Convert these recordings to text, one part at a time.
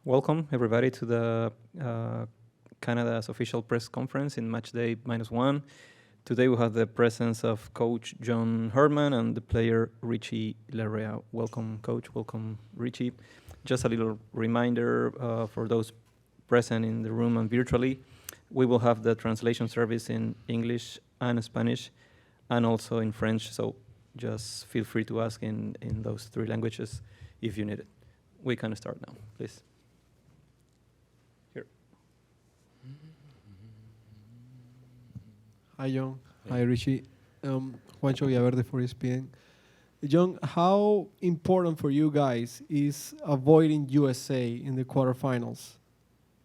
Welcome everybody to the Canada's official press conference in match day -1. Today we have the presence of Coach John Herdman and the player Richie Laryea. Welcome, Coach. Welcome, Richie. Just a little reminder for those present in the room and virtually, we will have the translation service in English and Spanish and also in French, so just feel free to ask in those three languages if you need it. We can start now, please. Here. Hi, John. Hi, Richie. Juancho Villaverde for ESPN. John, how important for you guys is avoiding USA in the quarterfinals?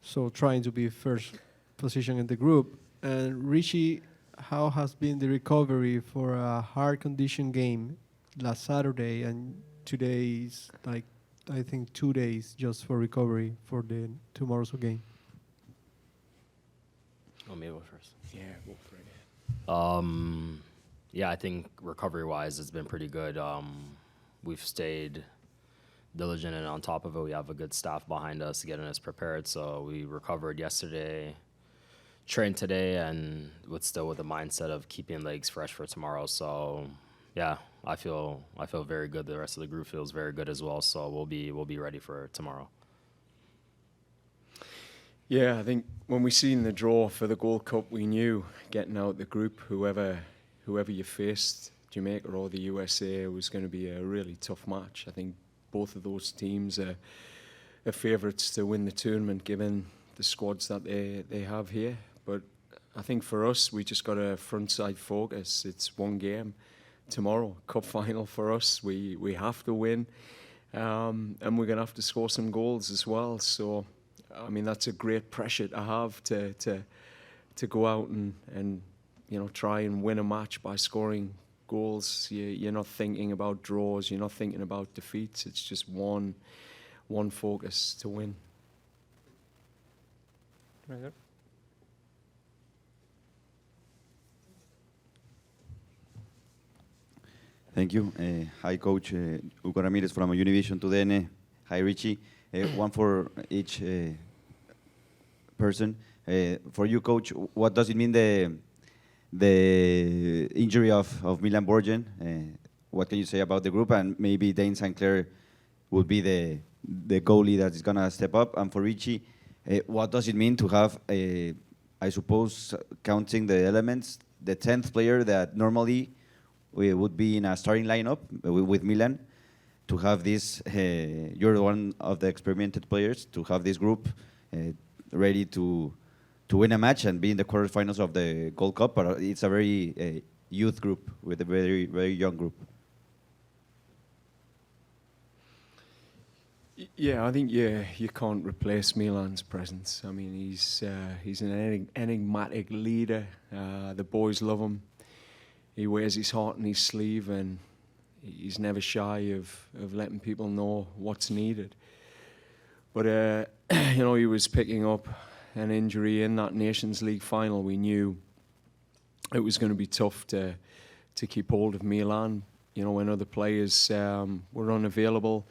So trying to be first position in the group. And Richie, how has been the recovery for a hard condition game last Saturday, and today is like, I think 2 days just for recovery for the tomorrow's game? Oh, me go first. Yeah, go for it. Yeah, I think recovery-wise, it's been pretty good. We've stayed diligent and on top of it. We have a good staff behind us getting us prepared. So we recovered yesterday, trained today, and still with the mindset of keeping legs fresh for tomorrow. So yeah, I feel very good. The rest of the group feels very good as well. So we'll be ready for tomorrow. Yeah, I think when we seen the draw for the Gold Cup, we knew getting out the group, whoever you faced, Jamaica or the USA, was going to be a really tough match. I think both of those teams are favourites to win the tournament, given the squads that they have here. But I think for us, we just got a front-side focus. It's one game tomorrow, cup final for us. We have to win, and we're going to have to score some goals as well. So, I mean, that's a great pressure to have to go out and try and win a match by scoring goals. You're not thinking about draws. You're not thinking about defeats. It's just one focus to win. Right there. Thank you. Hi, Coach. Hugo Ramirez from Univision TUDN. Hi, Richie. One for each person. For you, Coach, what does it mean, the injury of Milan Borgen? What can you say about the group? And maybe Dane St. Clair would be the goalie that is going to step up. And for Richie, what does it mean to have, I suppose, counting the elements, the 10th player that normally would be in a starting lineup with Milan, to have this, you're one of the experimented players, to have this group ready to win a match and be in the quarterfinals of the Gold Cup? But it's a very youth group, with a very, very young group. Yeah, I think you can't replace Milan's presence. I mean, he's an enigmatic leader. The boys love him. He wears his heart on his sleeve, and he's never shy of letting people know what's needed. But he was picking up an injury in that Nations League final. We knew it was going to be tough to keep hold of Milan. When other players were unavailable,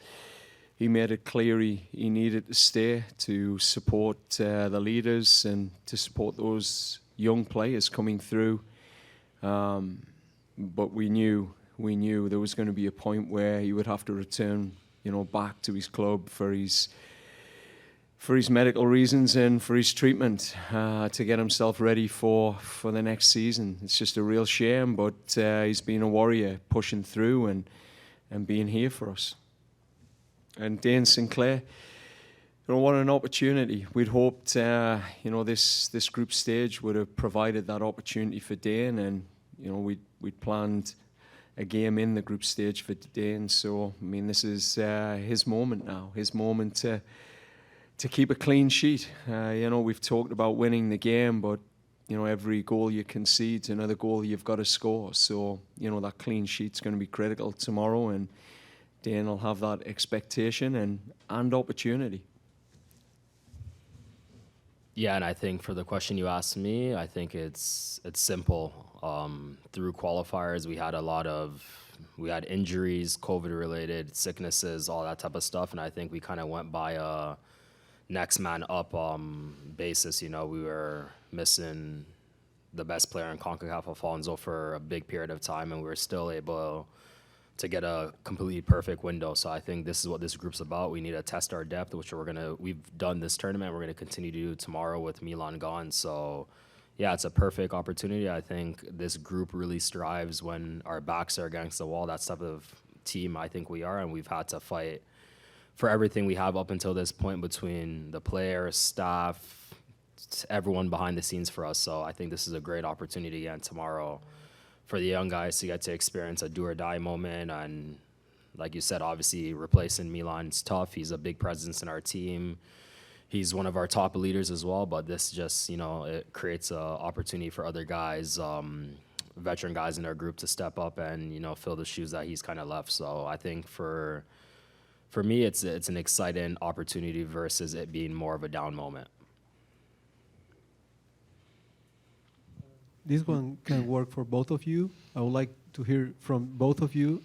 he made it clear he needed to stay to support the leaders and to support those young players coming through. But we knew there was going to be a point where he would have to return, back to his club for his medical reasons and for his treatment, to get himself ready for the next season. It's just a real shame, but he's been a warrior, pushing through and being here for us. And Dane St. Clair, what an opportunity. We'd hoped, this group stage would have provided that opportunity for Dane, and we'd planned a game in the group stage for Dane. So, I mean, this is his moment now, his moment to keep a clean sheet. We've talked about winning the game, but, every goal you concede, another goal you've got to score. So, that clean sheet's going to be critical tomorrow, and Dane will have that expectation and opportunity. Yeah, and I think for the question you asked me, I think it's simple. Through qualifiers, we had injuries, COVID-related sicknesses, all that type of stuff, and I think we kind of went by next man up basis. You know, we were missing the best player in CONCACAF, Alfonso, for a big period of time, and we were still able to get a completely perfect window. So I think this is what this group's about. We need to test our depth, which we've done this tournament. We're gonna continue to do tomorrow with Milan gone. So yeah, it's a perfect opportunity. I think this group really strives when our backs are against the wall. That's the type of team I think we are, and we've had to fight for everything we have up until this point between the players, staff, everyone behind the scenes for us. So I think this is a great opportunity again tomorrow for the young guys to get to experience a do or die moment. And like you said, obviously replacing Milan's tough. He's a big presence in our team. He's one of our top leaders as well, but this just, you know, it creates an opportunity for other guys, veteran guys in our group to step up and, you know, fill the shoes that he's kind of left. So I think for me, it's an exciting opportunity versus it being more of a down moment. This one can work for both of you. I would like to hear from both of you.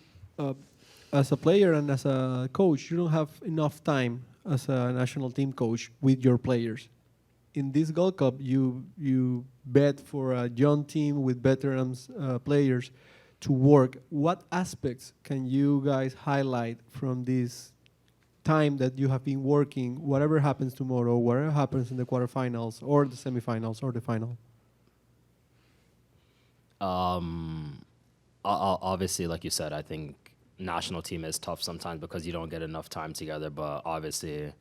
As a player and as a coach, you don't have enough time as a national team coach with your players. In this Gold Cup, you bet for a young team with veterans players to work. What aspects can you guys highlight from this time that you have been working, whatever happens tomorrow, whatever happens in the quarterfinals or the semifinals or the final? Obviously, like you said, I think national team is tough sometimes because you don't get enough time together. But obviously,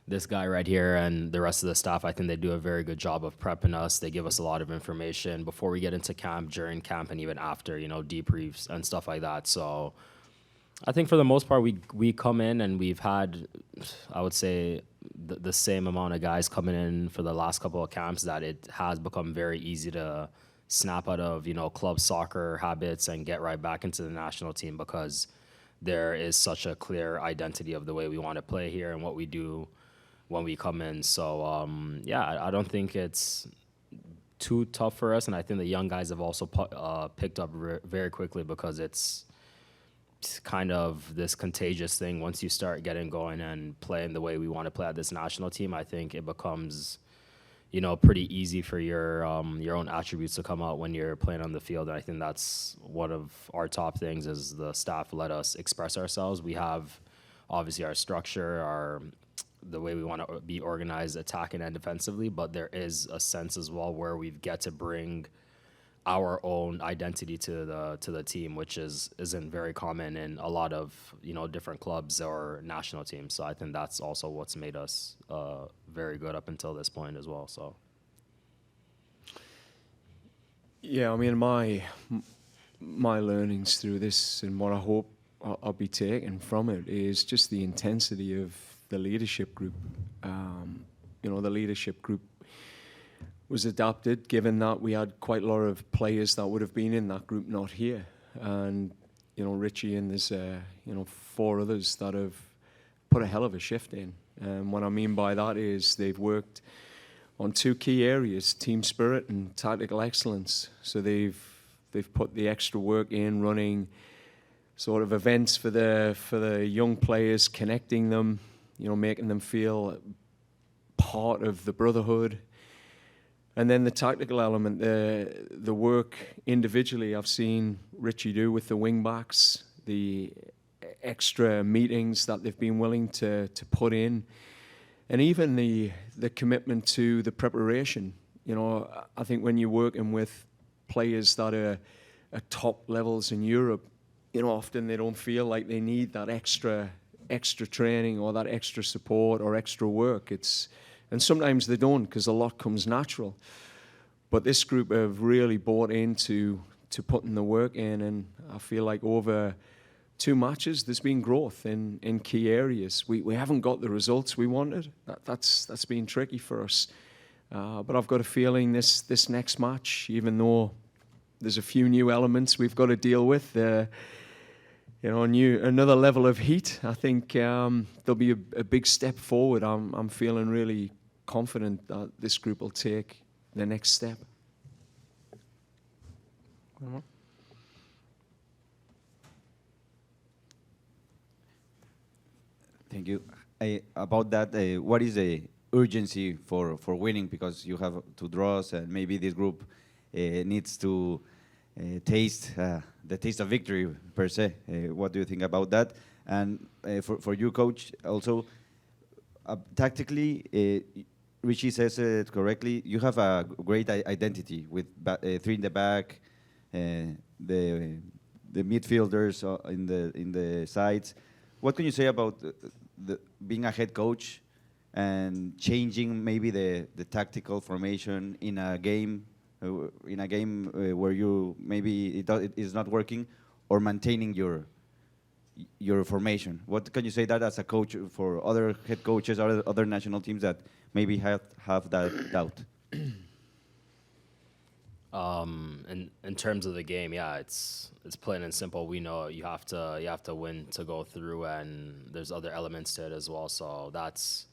this guy right here and the rest of the staff, I think they do a very good job of prepping us. They give us a lot of information before we get into camp, during camp, and even after, you know, debriefs and stuff like that. So I think for the most part, we come in and we've had, I would say, the same amount of guys coming in for the last couple of camps that it has become very easy to snap out of, you know, club soccer habits and get right back into the national team because there is such a clear identity of the way we want to play here and what we do when we come in. So, yeah, I don't think it's too tough for us. And I think the young guys have also picked up very quickly because it's kind of this contagious thing. Once you start getting going and playing the way we want to play at this national team, I think it becomes, you know, pretty easy for your own attributes to come out when you're playing on the field. And I think that's one of our top things is the staff let us express ourselves. We have obviously our structure, the way we want to be organized attacking and defensively, but there is a sense as well where we get to bring our own identity to the team, which isn't very common in a lot of, you know, different clubs or national teams. So I think that's also what's made us very good up until this point as well. So yeah, I mean, my learnings through this and what I hope I'll be taking from it is just the intensity of the leadership group. You know, the leadership group was adapted, given that we had quite a lot of players that would have been in that group not here. And, you know, Richie and there's, you know, 4 others that have put a hell of a shift in. And what I mean by that is they've worked on 2 key areas, team spirit and tactical excellence. So they've put the extra work in running sort of events for the young players, connecting them, you know, making them feel part of the brotherhood. And then the tactical element, the work individually I've seen Richie do with the wing backs, the extra meetings that they've been willing to put in, and even the commitment to the preparation. You know, I think when you're working with players that are at top levels in Europe, you know, often they don't feel like they need that extra training or that extra support or extra work. And sometimes they don't because a lot comes natural. But this group have really bought into putting the work in, and I feel like over 2 matches there's been growth in key areas. We haven't got the results we wanted. That's been tricky for us. But I've got a feeling this next match, even though there's a few new elements we've got to deal with, you know, another level of heat, I think there'll be a big step forward. I'm feeling really confident that this group will take the next step. One more. Thank you. about that, what is the urgency for winning? Because you have two draws, and maybe this group needs to taste the taste of victory per se. What do you think about that? And for you, coach, also tactically, Richie says it correctly. You have a great identity with three in the back, the midfielders in the sides. What can you say about being a head coach and changing maybe the tactical formation in a game where you maybe it is not working, or maintaining your formation? What can you say that as a coach for other head coaches or other national teams that maybe have that doubt? In terms of the game, yeah, it's plain and simple. We know you have to win to go through, and there's other elements to it as well. So that's,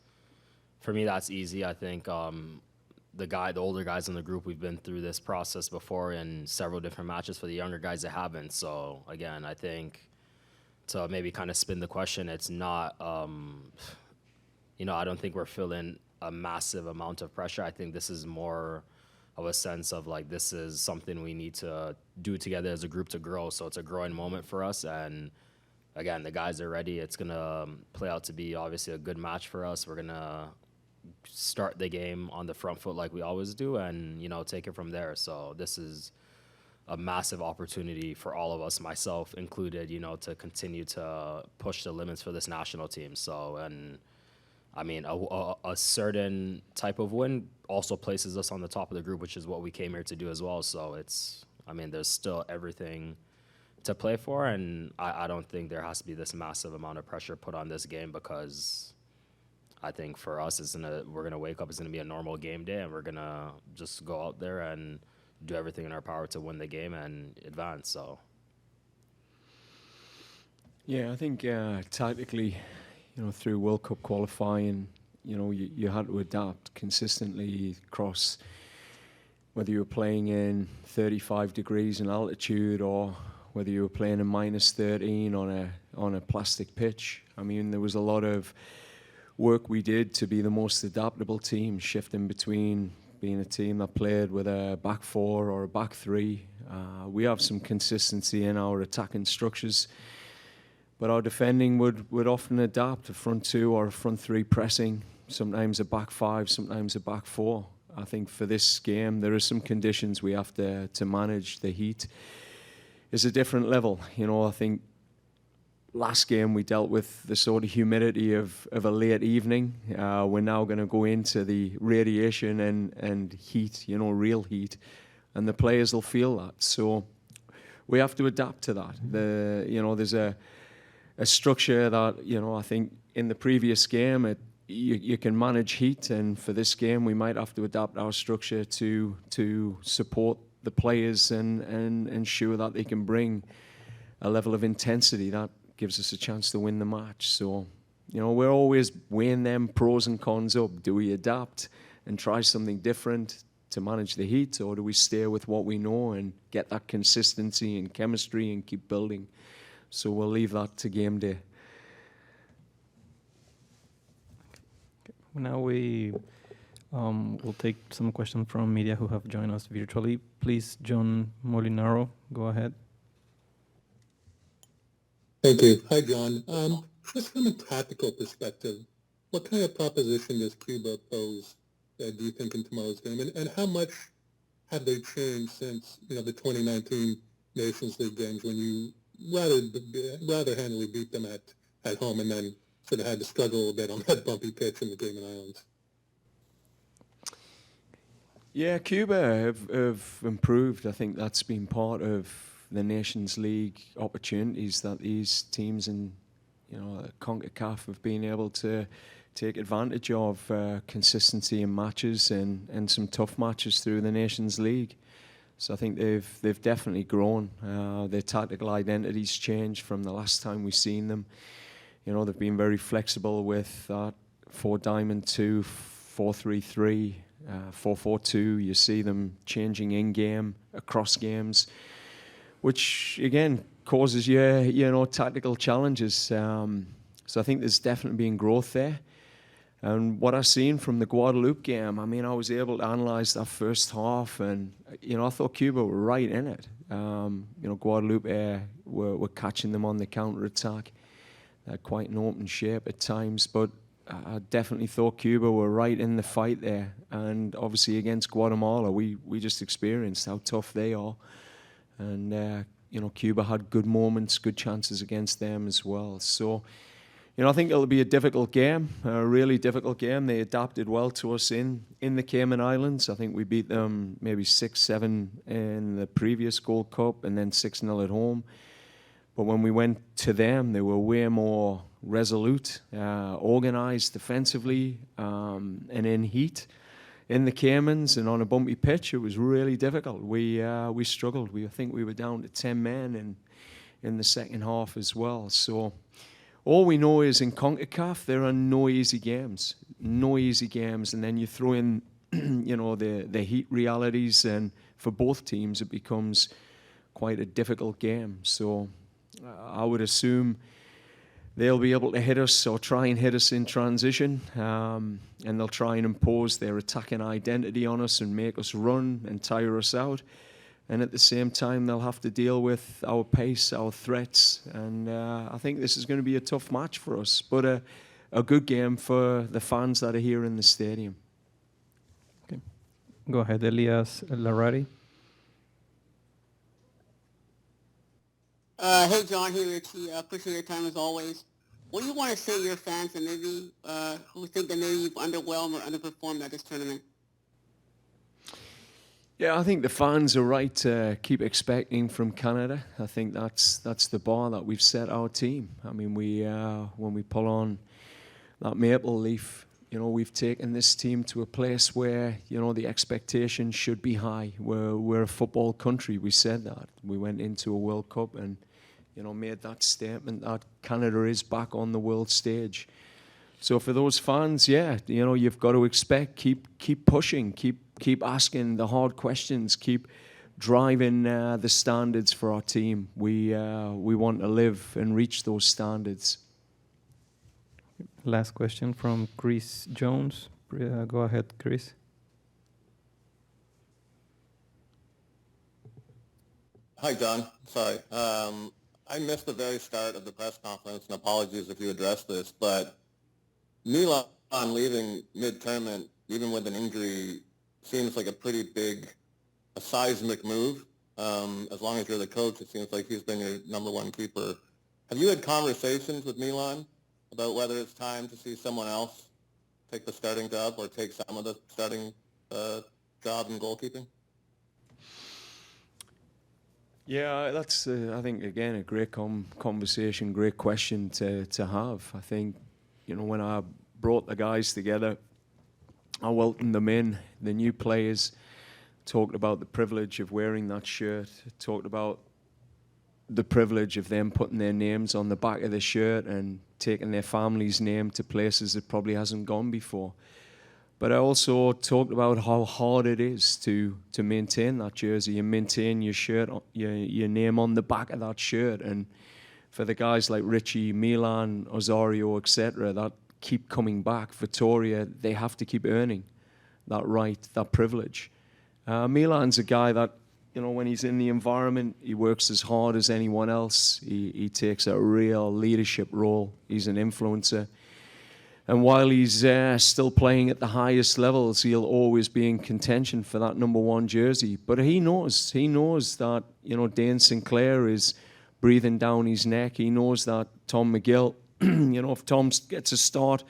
for me, that's easy. I think the older guys in the group, we've been through this process before in several different matches. For the younger guys that haven't. So again, I think to maybe kind of spin the question, it's not, I don't think we're feeling a massive amount of pressure. I think this is more of a sense of like, this is something we need to do together as a group to grow. So it's a growing moment for us. And again, the guys are ready. It's going to play out to be obviously a good match for us. We're going to start the game on the front foot like we always do, and, take it from there. So this is a massive opportunity for all of us, myself included, to continue to push the limits for this national team. So, and I mean, a certain type of win also places us on the top of the group, which is what we came here to do as well. So there's still everything to play for, and I don't think there has to be this massive amount of pressure put on this game, because I think for us, we're gonna wake up, it's gonna be a normal game day, and we're gonna just go out there and do everything in our power to win the game and advance. So yeah, I think tactically, through World Cup qualifying, you had to adapt consistently across, whether you were playing in 35 degrees in altitude or whether you were playing in minus 13 on a plastic pitch. I mean, there was a lot of work we did to be the most adaptable team, shifting between being a team that played with a back four or a back three. We have some consistency in our attacking structures, but our defending would often adapt a front two or a front three pressing, sometimes a back five, sometimes a back four. I think for this game, there are some conditions we have to manage. The heat is a different level. I think last game we dealt with the sort of humidity of a late evening. We're now going to go into the radiation and heat, real heat, and the players will feel that. So we have to adapt to that. There's a structure that, I think in the previous game, you can manage heat, and for this game we might have to adapt our structure to support the players and ensure that they can bring a level of intensity that gives us a chance to win the match. So, we're always weighing them pros and cons up. Do we adapt and try something different to manage the heat, or do we stay with what we know and get that consistency and chemistry and keep building? So we'll leave that to game day. Now we will take some questions from media who have joined us virtually. Please, John Molinaro, go ahead. Thank you. Hi, John. Just from a tactical perspective, what kind of proposition does Cuba pose, do you think, in tomorrow's game? And how much have they changed since, the 2019 Nations League games when you rather handily beat them at home and then sort of had to struggle a bit on that bumpy pitch in the Cayman Islands? Yeah, Cuba have improved. I think that's been part of the Nations League opportunities that these teams in CONCACAF have been able to take advantage of, consistency in matches and some tough matches through the Nations League. So I think they've definitely grown. Their tactical identity's changed from the last time we've seen them. They've been very flexible with that 4-diamond-2, 4-3-3, 4-4-2. You see them changing in-game, across games, which again causes tactical challenges. So I think there's definitely been growth there. And what I've seen from the Guadeloupe game, I mean, I was able to analyse that first half, and I thought Cuba were right in it. Guadeloupe were catching them on the counter attack. Quite an open shape at times, but I definitely thought Cuba were right in the fight there. And obviously against Guatemala, we just experienced how tough they are. And Cuba had good moments, good chances against them as well. So, I think it'll be a difficult game, a really difficult game. They adapted well to us in the Cayman Islands. I think we beat them maybe 6-7 in the previous Gold Cup and then 6-0 at home. But when we went to them, they were way more resolute, organised defensively, and in heat. In the Caymans and on a bumpy pitch, it was really difficult. We struggled. I think we were down to 10 men in the second half as well. So all we know is in CONCACAF, there are no easy games. And then you throw in, the heat realities, and for both teams, it becomes quite a difficult game. So I would assume they'll be able to hit us or try and hit us in transition, and they'll try and impose their attacking identity on us and make us run and tire us out. And at the same time, they'll have to deal with our pace, our threats. And I think this is going to be a tough match for us, but a good game for the fans that are here in the stadium. Okay. Go ahead, Elias Laryea. Hey, John. Hey, Richie. Appreciate your time as always. What do you want to say to your fans and Navy who think that maybe you've underwhelmed or underperformed at this tournament? Yeah, I think the fans are right to keep expecting from Canada. I think that's the bar that we've set our team. I mean, when we pull on that maple leaf, we've taken this team to a place where, the expectation should be high. We're a football country. We said that. We went into a World Cup and, made that statement that Canada is back on the world stage. So for those fans, you've got to expect, keep pushing, keep asking the hard questions, keep driving the standards for our team. We want to live and reach those standards. Last question from Chris Jones. Go ahead, Chris. Hi, John. Sorry. I missed the very start of the press conference, and apologies if you addressed this, but Milan leaving mid-tournament, even with an injury, seems like a seismic move. As long as you're the coach, it seems like he's been your number one keeper. Have you had conversations with Milan about whether it's time to see someone else take the starting job or take some of the starting job in goalkeeping? Yeah, that's, I think, again, a great conversation, great question to have. I think, when I brought the guys together, I welcomed them in, the new players, talked about the privilege of wearing that shirt, talked about the privilege of them putting their names on the back of the shirt and taking their family's name to places it probably hasn't gone before. But I also talked about how hard it is to maintain that jersey and maintain your shirt, your name on the back of that shirt. And for the guys like Richie, Milan, Osorio, etc., that keep coming back, Vittoria, they have to keep earning that right, that privilege. Milan's a guy that, when he's in the environment, he works as hard as anyone else. He takes a real leadership role. He's an influencer. And while he's still playing at the highest levels, he'll always be in contention for that number one jersey. But he knows that, Dane Sinclair is breathing down his neck. He knows that Tom McGill, if Tom gets a start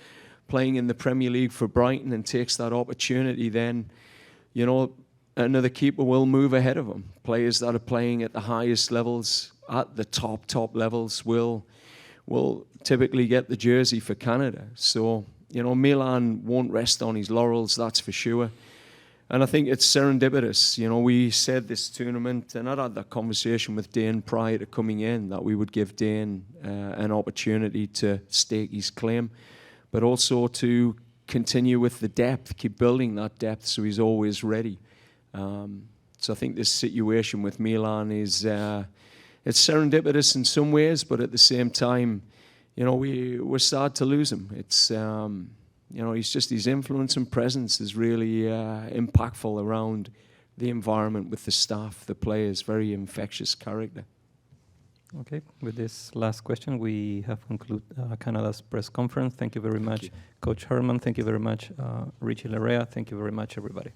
playing in the Premier League for Brighton and takes that opportunity, then, another keeper will move ahead of him. Players that are playing at the highest levels, at the top levels, will typically get the jersey for Canada. So, Milan won't rest on his laurels, that's for sure. And I think it's serendipitous. We said this tournament, and I'd had that conversation with Dane prior to coming in, that we would give Dane an opportunity to stake his claim, but also to continue with the depth, keep building that depth so he's always ready. So I think this situation with Milan is it's serendipitous in some ways, but at the same time, we're sad to lose him. It's he's just his influence and presence is really impactful around the environment with the staff, the players. Very infectious character. Okay, with this last question, we have concluded Canada's press conference. Thank you very much, Coach Herdman. Thank you very much, Richie Laryea. Thank you very much, everybody.